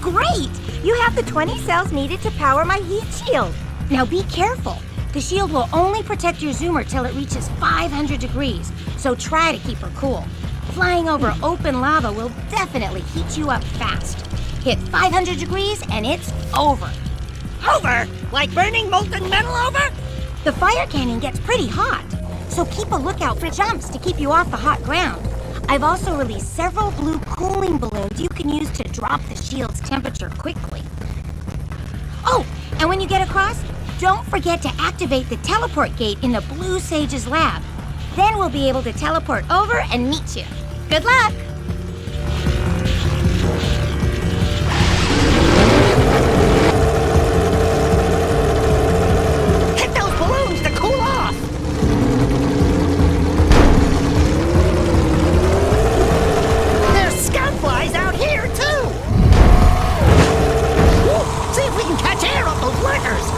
Great! You have the 20 cells needed to power my heat shield. Now be careful. The shield will only protect your zoomer till it reaches 500 degrees, so try to keep her cool. Flying over open lava will definitely heat you up fast. Hit 500 degrees and it's over. Over? Like burning molten metal over? The fire canyon gets pretty hot, so keep a lookout for jumps to keep you off the hot ground. I've also released several blue cooling balloons you can use to drop the shield's temperature quickly. Oh, and when you get across, don't forget to activate the teleport gate in the Blue Sage's lab. Then we'll be able to teleport over and meet you. Good luck! Hit those balloons to cool off! There's scout flies out here, too! See if we can catch air off those lurkers!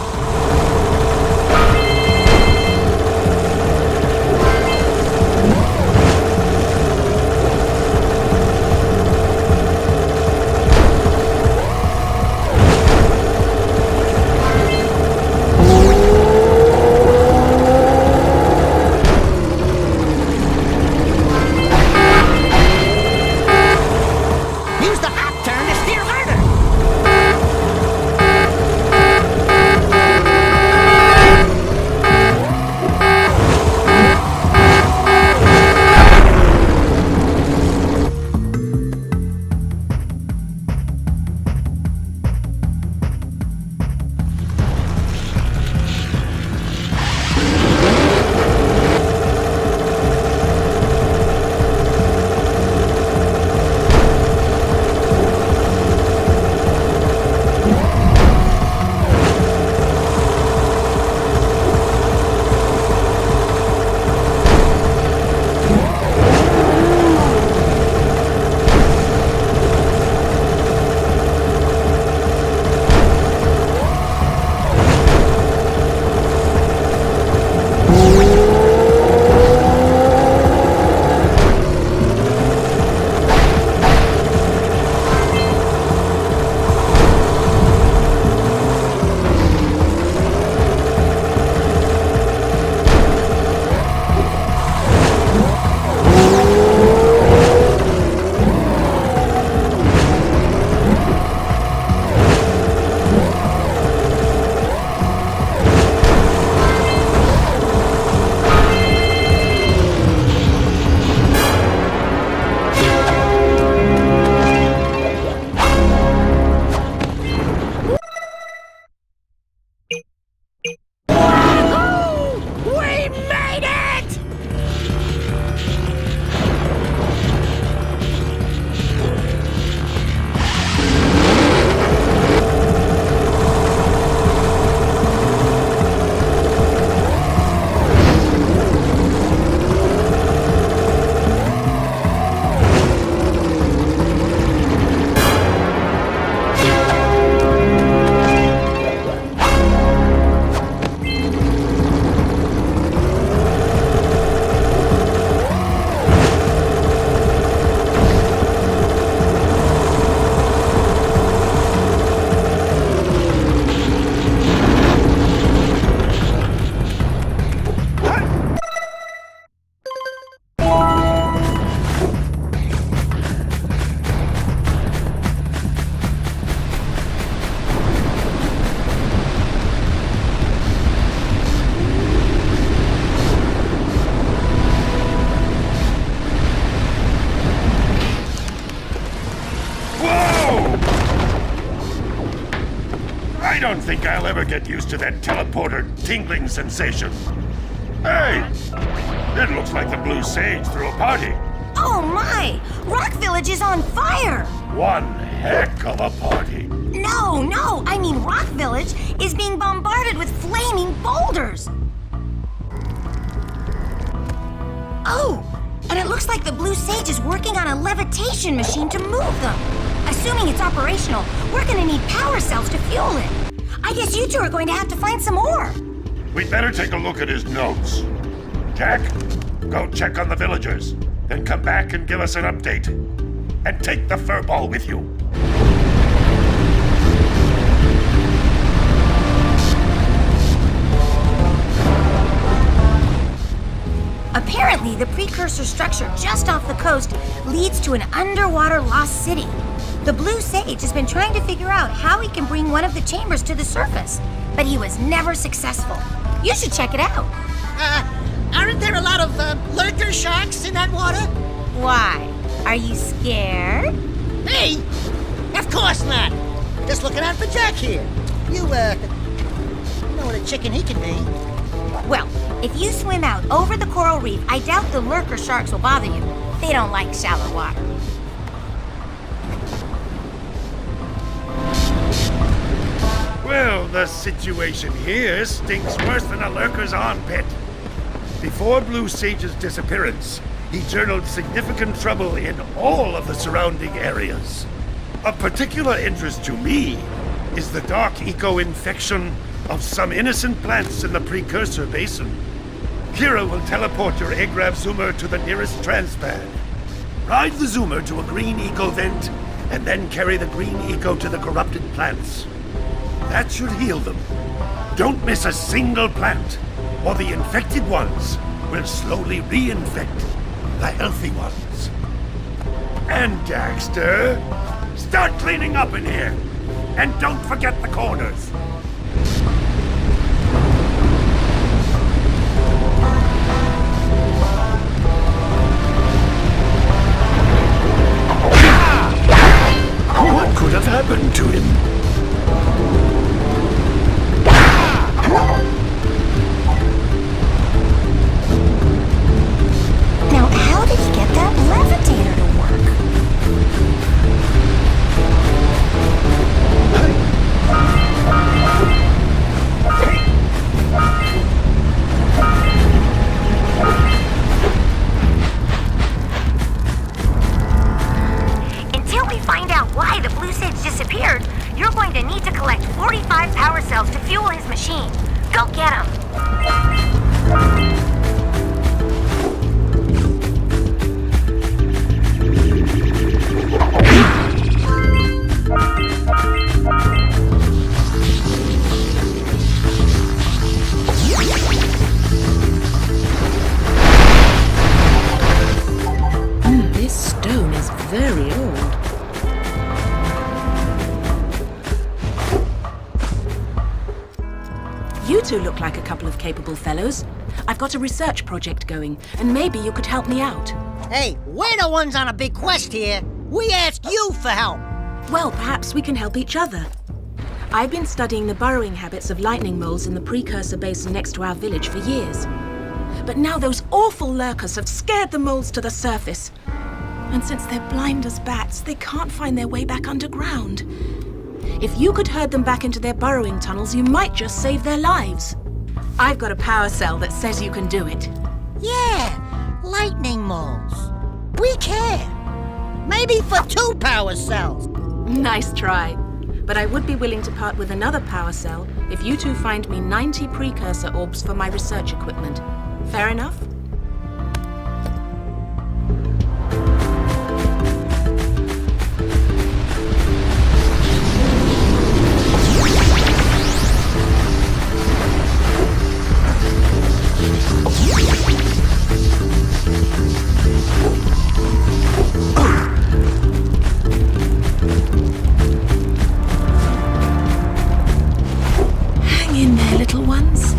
Use the hop turn to steer harder! We made it! I don't think I'll ever get used to that teleporter tingling sensation. Hey! It looks like the Blue Sage threw a party. Oh my! Rock Village is on fire! One heck of a party. No, I mean Rock Village is being bombarded with flaming boulders! Oh, and it looks like the Blue Sage is working on a levitation machine to move them. Assuming it's operational, we're gonna need power cells to fuel it. I guess you two are going to have to find some more. We'd better take a look at his notes. Jack, go check on the villagers. Then come back and give us an update. And take the furball with you. Apparently, the Precursor structure just off the coast leads to an underwater lost city. The Blue Sage has been trying to figure out how he can bring one of the chambers to the surface, but he was never successful. You should check it out. Aren't there a lot of lurker sharks in that water? Why? Are you scared? Me? Of course not. Just looking out for Jack here. You know what a chicken he can be. Well, if you swim out over the coral reef, I doubt the lurker sharks will bother you. They don't like shallow water. Well, the situation here stinks worse than a lurker's armpit. Before Blue Sage's disappearance, he journaled significant trouble in all of the surrounding areas. Of particular interest to me is the dark eco-infection of some innocent plants in the Precursor Basin. Kira will teleport your Agrav Zoomer to the nearest transpad. Ride the Zoomer to a green eco vent, and then carry the green eco to the corrupted plants. That should heal them. Don't miss a single plant, or the infected ones will slowly reinfect the healthy ones. And Daxter, start cleaning up in here, and don't forget the corners. What could have happened to him? Now, how did he get that levitator to work? Until we find out why the Blue Sage disappeared, you're going to need to collect 45 power cells to fuel his machine. Go get them. This stone is very old. You two look like a couple of capable fellows. I've got a research project going, and maybe you could help me out. Hey, we're the ones on a big quest here. We asked you for help. Well, perhaps we can help each other. I've been studying the burrowing habits of lightning moles in the Precursor Basin next to our village for years. But now those awful lurkers have scared the moles to the surface. And since they're blind as bats, they can't find their way back underground. If you could herd them back into their burrowing tunnels, you might just save their lives. I've got a power cell that says you can do it. Yeah, lightning moles. We can. Maybe for 2 power cells. Nice try. But I would be willing to part with another power cell if you two find me 90 Precursor orbs for my research equipment. Fair enough? Hang in there, little ones.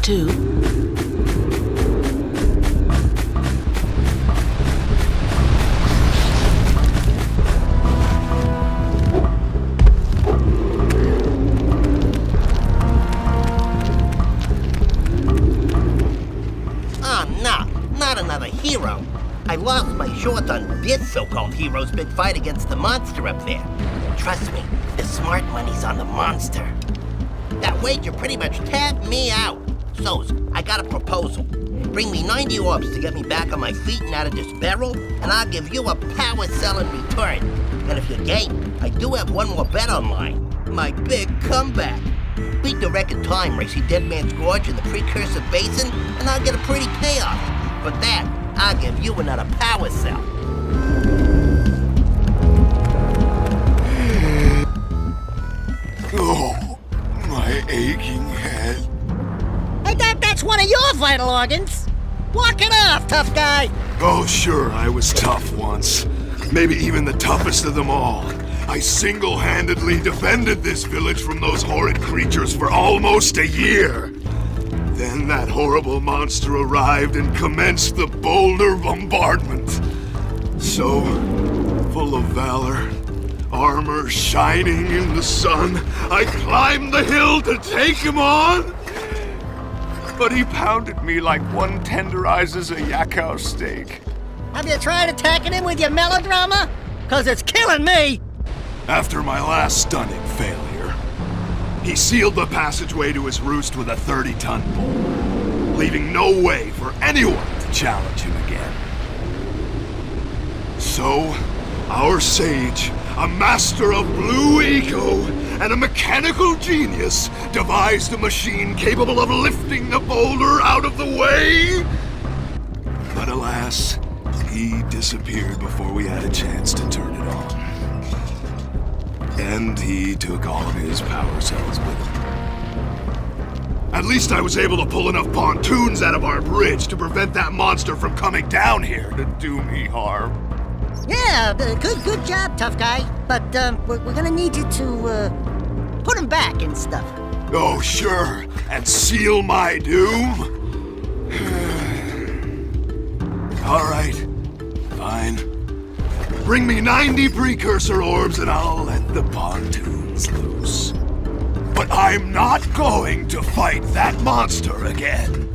too. Oh, no, not another hero. I lost my short on this so-called hero's big fight against the monster up there. Trust me, the smart money's on the monster. That wager pretty much tapped me out. So, I got a proposal. Bring me 90 orbs to get me back on my feet and out of this barrel, and I'll give you a power cell in return. And if you're game, I do have one more bet online. My big comeback. Beat the record time racing Dead Man's Gorge in the Precursor Basin, and I'll get a pretty payoff. For that, I'll give you another power cell. Oh, my aching head. Hey, that's one of your vital organs. Walk it off, tough guy. Oh, sure, I was tough once. Maybe even the toughest of them all. I single-handedly defended this village from those horrid creatures for almost a year. Then that horrible monster arrived and commenced the boulder bombardment. So, full of valor, armor shining in the sun, I climbed the hill to take him on. But he pounded me like one tenderizes a yakao steak. Have you tried attacking him with your melodrama? 'Cause it's killing me. After my last stunning failure, he sealed the passageway to his roost with a 30-ton boulder, leaving no way for anyone to challenge him again. So, our sage, a master of blue eco and a mechanical genius, devised a machine capable of lifting the boulder out of the way. But alas, he disappeared before we had a chance to turn it on. And he took all of his power cells with him. At least I was able to pull enough pontoons out of our bridge to prevent that monster from coming down here to do me harm. Yeah, good job, tough guy. But we're gonna need you to put him back and stuff. Oh, sure, and seal my doom? All right, fine. Bring me 90 Precursor orbs and I'll let the pontoons loose. But I'm not going to fight that monster again.